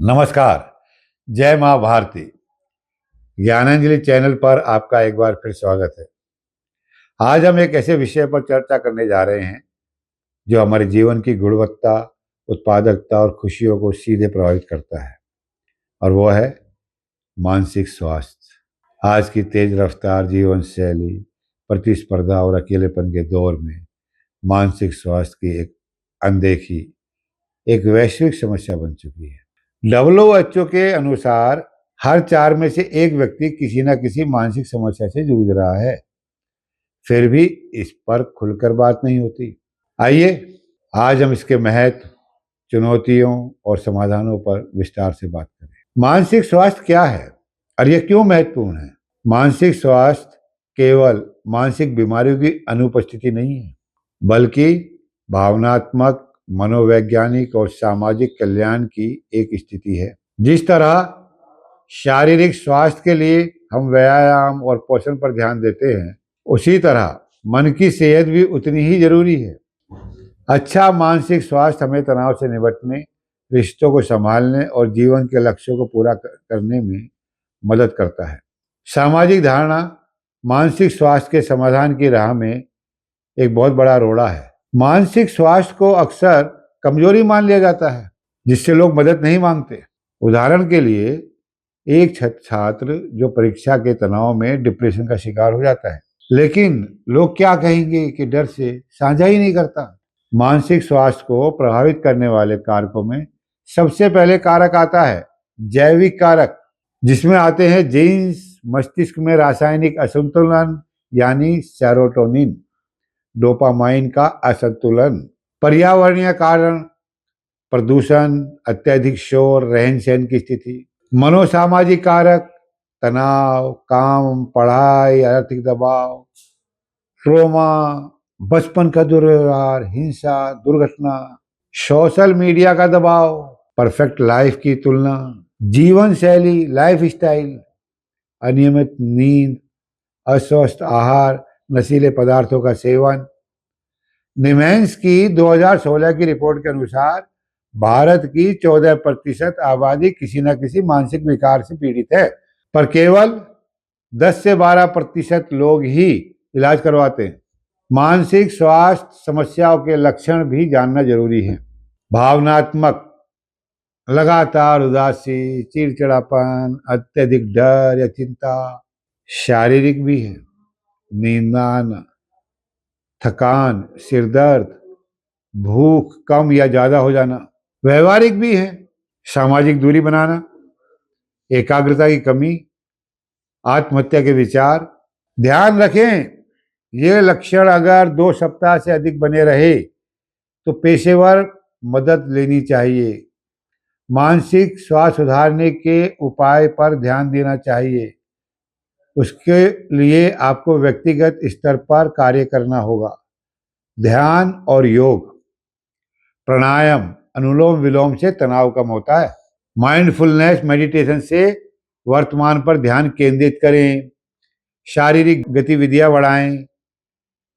नमस्कार। जय माँ भारती। ज्ञानांजलि चैनल पर आपका एक बार फिर स्वागत है। आज हम एक ऐसे विषय पर चर्चा करने जा रहे हैं जो हमारे जीवन की गुणवत्ता, उत्पादकता और खुशियों को सीधे प्रभावित करता है, और वो है मानसिक स्वास्थ्य। आज की तेज रफ्तार जीवन शैली, प्रतिस्पर्धा और अकेलेपन के दौर में मानसिक स्वास्थ्य की एक अनदेखी एक वैश्विक समस्या बन चुकी है। WHO के अनुसार हर 4 में से एक व्यक्ति किसी न किसी मानसिक समस्या से जूझ रहा है। फिर भी इस पर खुलकर बात नहीं होती। आइए आज हम इसके महत्व, चुनौतियों और समाधानों पर विस्तार से बात करें। मानसिक स्वास्थ्य क्या है और यह क्यों महत्वपूर्ण है? मानसिक स्वास्थ्य केवल मानसिक बीमारियों की अनुपस्थिति नहीं है, बल्कि भावनात्मक, मनोवैज्ञानिक और सामाजिक कल्याण की एक स्थिति है। जिस तरह शारीरिक स्वास्थ्य के लिए हम व्यायाम और पोषण पर ध्यान देते हैं, उसी तरह मन की सेहत भी उतनी ही जरूरी है। अच्छा मानसिक स्वास्थ्य हमें तनाव से निपटने, रिश्तों को संभालने और जीवन के लक्ष्यों को पूरा करने में मदद करता है। सामाजिक धारणा मानसिक स्वास्थ्य के समाधान की राह में एक बहुत बड़ा रोड़ा है। मानसिक स्वास्थ्य को अक्सर कमजोरी मान लिया जाता है, जिससे लोग मदद नहीं मांगते। उदाहरण के लिए, एक छात्र जो परीक्षा के तनाव में डिप्रेशन का शिकार हो जाता है, लेकिन लोग क्या कहेंगे कि डर से साझा ही नहीं करता। मानसिक स्वास्थ्य को प्रभावित करने वाले कारकों में सबसे पहले कारक आता है जैविक कारक, जिसमें आते हैं जीन्स, मस्तिष्क में रासायनिक असंतुलन यानी सेरोटोनिन, डोपामाइन का असंतुलन, पर्यावरणीय कारण, प्रदूषण, अत्यधिक शोर, रहन सहन की स्थिति, मनोसामाजिक कारक, तनाव, काम, पढ़ाई, आर्थिक दबाव, ट्रोमा, बचपन का दुर्व्यवहार, हिंसा, दुर्घटना, सोशल मीडिया का दबाव, परफेक्ट लाइफ की तुलना, जीवन शैली, लाइफ स्टाइल, अनियमित नींद, अस्वस्थ आहार, नशीले पदार्थों का सेवन। निमेंस की 2016 की रिपोर्ट के अनुसार भारत की 14% आबादी किसी न किसी मानसिक विकार से पीड़ित है, पर केवल 10 से 12% लोग ही इलाज करवाते हैं। मानसिक स्वास्थ्य समस्याओं के लक्षण भी जानना जरूरी है। भावनात्मक, लगातार उदासी, चिड़चिड़ापन, अत्यधिक डर या चिंता। शारीरिक भी है, नींद ना आना, थकान, सिरदर्द, भूख कम या ज्यादा हो जाना। व्यवहारिक भी है, सामाजिक दूरी बनाना, एकाग्रता की कमी, आत्महत्या के विचार। ध्यान रखें, ये लक्षण अगर 2 सप्ताह से अधिक बने रहे तो पेशेवर मदद लेनी चाहिए। मानसिक स्वास्थ्य सुधारने के उपाय पर ध्यान देना चाहिए। उसके लिए आपको व्यक्तिगत स्तर पर कार्य करना होगा। ध्यान और योग, प्राणायाम, अनुलोम विलोम से तनाव कम होता है। माइंडफुलनेस मेडिटेशन से वर्तमान पर ध्यान केंद्रित करें। शारीरिक गतिविधियां बढ़ाएं।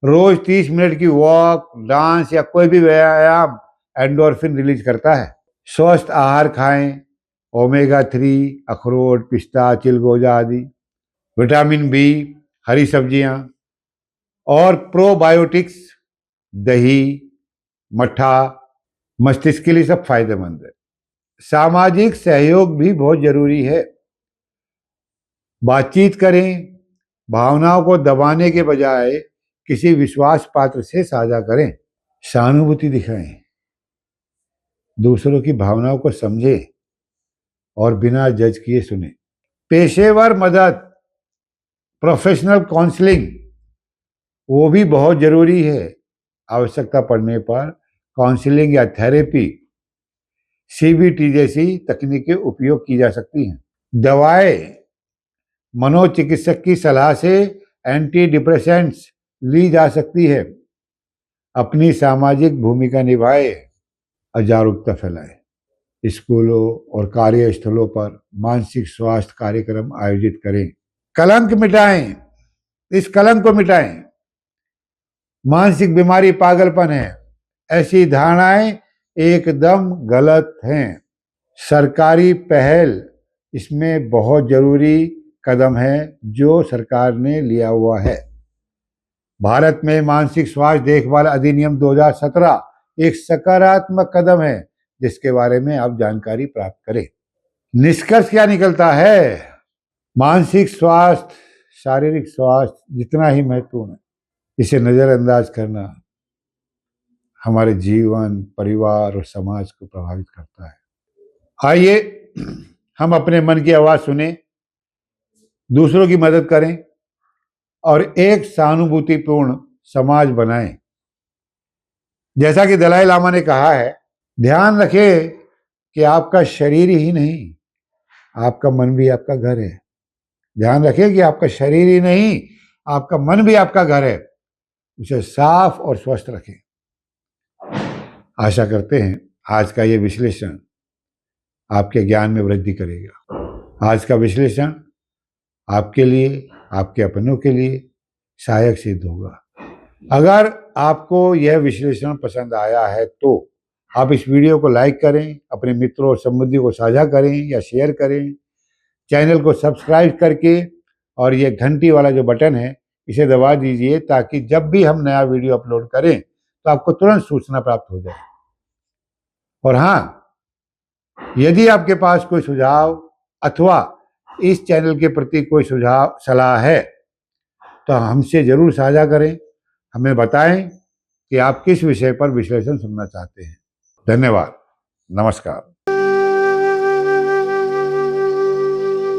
रोज 30 मिनट की वॉक, डांस या कोई भी व्यायाम एंडोर्फिन रिलीज करता है। स्वस्थ आहार खाएं, ओमेगा 3, अखरोट, पिस्ता, चिलगोजा आदि, विटामिन बी, हरी सब्जियां और प्रोबायोटिक्स, दही, मट्ठा मस्तिष्क के लिए सब फायदेमंद है। सामाजिक सहयोग भी बहुत जरूरी है। बातचीत करें, भावनाओं को दबाने के बजाय किसी विश्वास पात्र से साझा करें। सहानुभूति दिखाएं, दूसरों की भावनाओं को समझें और बिना जज किए सुने। पेशेवर मदद, प्रोफेशनल काउंसलिंग, वो भी बहुत जरूरी है। आवश्यकता पड़ने पर काउंसलिंग या थेरेपी, CBT जैसी तकनीकें उपयोग की जा सकती हैं। दवाएं, मनोचिकित्सक की सलाह से एंटी डिप्रेसेंट्स ली जा सकती है। अपनी सामाजिक भूमिका निभाए, जागरूकता फैलाए। स्कूलों और कार्यस्थलों पर मानसिक स्वास्थ्य कार्यक्रम आयोजित करें। कलंक मिटाएं, इस कलंक को मिटाएं। मानसिक बीमारी पागलपन है, ऐसी धारणाएं एकदम गलत हैं। सरकारी पहल इसमें बहुत जरूरी कदम है जो सरकार ने लिया हुआ है। भारत में मानसिक स्वास्थ्य देखभाल अधिनियम 2017 एक सकारात्मक कदम है जिसके बारे में आप जानकारी प्राप्त करें। निष्कर्ष क्या निकलता है? मानसिक स्वास्थ्य शारीरिक स्वास्थ्य जितना ही महत्वपूर्ण है, इसे नजरअंदाज करना हमारे जीवन, परिवार और समाज को प्रभावित करता है। आइए हम अपने मन की आवाज सुने, दूसरों की मदद करें और एक सहानुभूतिपूर्ण समाज बनाएं। जैसा कि दलाई लामा ने कहा है, ध्यान रखें कि आपका शरीर ही नहीं, आपका मन भी आपका घर है। ध्यान रखें कि आपका शरीर ही नहीं, आपका मन भी आपका घर है। उसे साफ और स्वस्थ रखें। आशा करते हैं आज का ये विश्लेषण आपके ज्ञान में वृद्धि करेगा। आज का विश्लेषण आपके लिए, आपके अपनों के लिए सहायक सिद्ध होगा। अगर आपको यह विश्लेषण पसंद आया है तो आप इस वीडियो को लाइक करें, अपने मित्रों और संबंधियों को साझा करें या शेयर करें। चैनल को सब्सक्राइब करके और ये घंटी वाला जो बटन है इसे दबा दीजिए ताकि जब भी हम नया वीडियो अपलोड करें तो आपको तुरंत सूचना प्राप्त हो जाए। और हाँ, यदि आपके पास कोई सुझाव अथवा इस चैनल के प्रति कोई सुझाव सलाह है तो हमसे जरूर साझा करें। हमें बताएं कि आप किस विषय पर विश्लेषण सुनना चाहते हैं। धन्यवाद। नमस्कार।